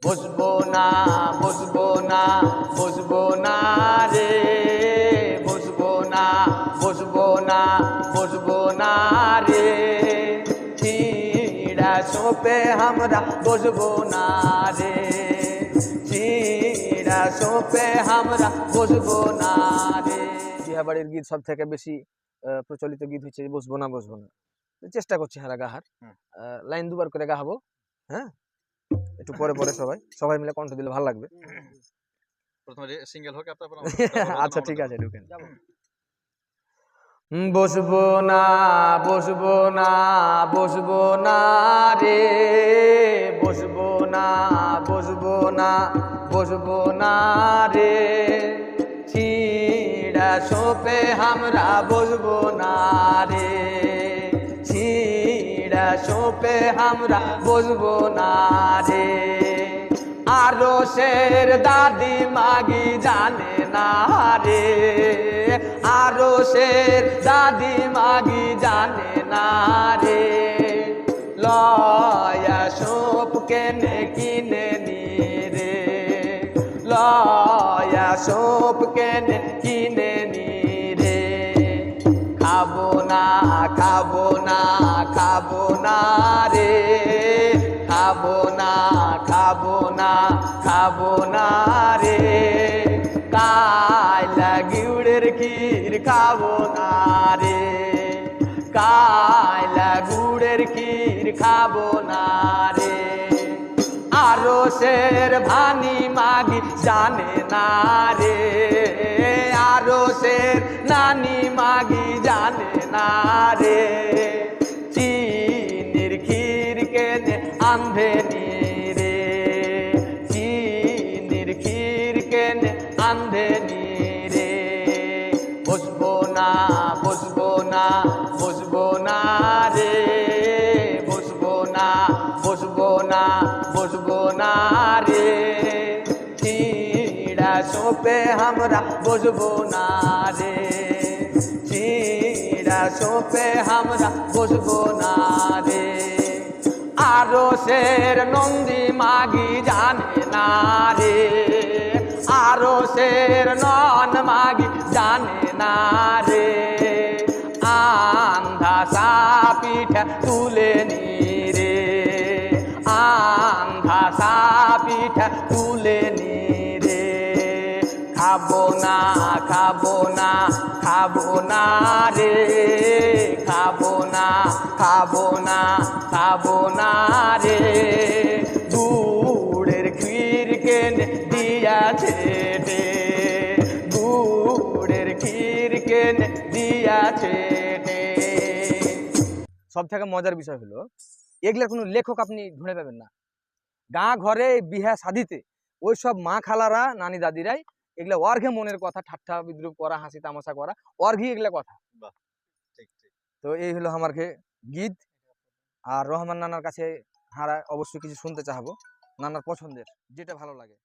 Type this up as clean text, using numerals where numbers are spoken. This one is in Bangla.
বসবো না বসবো না বসবো না রে, বসবো না বসবো না বসবো না রে, ছিঁড়া সোপে আমরা বসবো না রে, ছিঁড়া সোপে আমরা বসবো না রে। বিহাবাড়ির গীত সব থেকে বেশি প্রচলিত গীত হচ্ছে বসবো না বসবো না। চেষ্টা করছি হারা গাহার, লাইন দুবার করে গাহাবো। হ্যাঁ, একটু পরে পরে সবাই মিলে কণ্ঠ দিলে ভালো লাগবে। প্রথমে সিঙ্গেল হোক তারপর আচ্ছা ঠিক আছে, ঢুকেন। বসবো না বসবো না বসবো না রে, বসবো না বসবো না বসবো না রে, ছিঁড়া সোপে আমরা বসবো না রে, ছিঁড়া সোপে আমরা বসবো না রে। আরো শের দাদি মাগি জানে না রে, আরো শের দাদি মাগি জানে না রে, লয়া সোপ কেনে কিনে নি রে, লয়া সোপ কেনে কিনে নি রে, খাবো না খাবো না খাবো না রে, খাবো না খাবো না খাবো না রে, কায়লা গুড়ের ক্ষীর খাবো না রে, কায়লা গুড়ের ক্ষীর খাবো না রে। আরো শের ভানি মাগি জানে না রে, আরো শের নানি মাগি জানে না রে, চিনির ক্ষীর কেনে আন্ধে নি রে, চিনির ক্ষীর কেনে আন্ধে নি রে, বসবো না বসবো না বসবো না রে, বসবো না বসবো না বসবো না রে, ছিঁড়া সোপে আমরা বসবো না রে, ছিঁড়া সোপে আমরা বসবো না রে। আরো শের নন্দী মাগি জানে না রে, আরো শের নন মাগি জানে না রে, আন্ধা সাপিঠা তুলে নি রে, আন্ধা সাপিঠা তুলে নি রে, খাবো না খাবো না খাবো না রে, খাবো না খাবো না খাবো না রে, গুড়ের ক্ষীর কেনে দিয়াছে রে, গুড়ের ক্ষীর কেনে দিয়াছে রে। সব থেকে মজার বিষয় হলো এগুলার কোনো লেখক আপনি ঢুঁড়ে পাবেন না। গাঁ ঘরে বিহা শাদিতে ওই সব মা খালারা নানি দাদিরাই এগুলা অর্ঘে মনের কথা ঠাট্টা বিদ্রুপ করা, হাসি তামাশা করা, অর্ঘি এগুলা কথা। তো এই হলো আমার গীত। আর রহমান নানার কাছে হারা অবশ্যই কিছু শুনতে চাহাবো, নানার পছন্দের যেটা ভালো লাগে।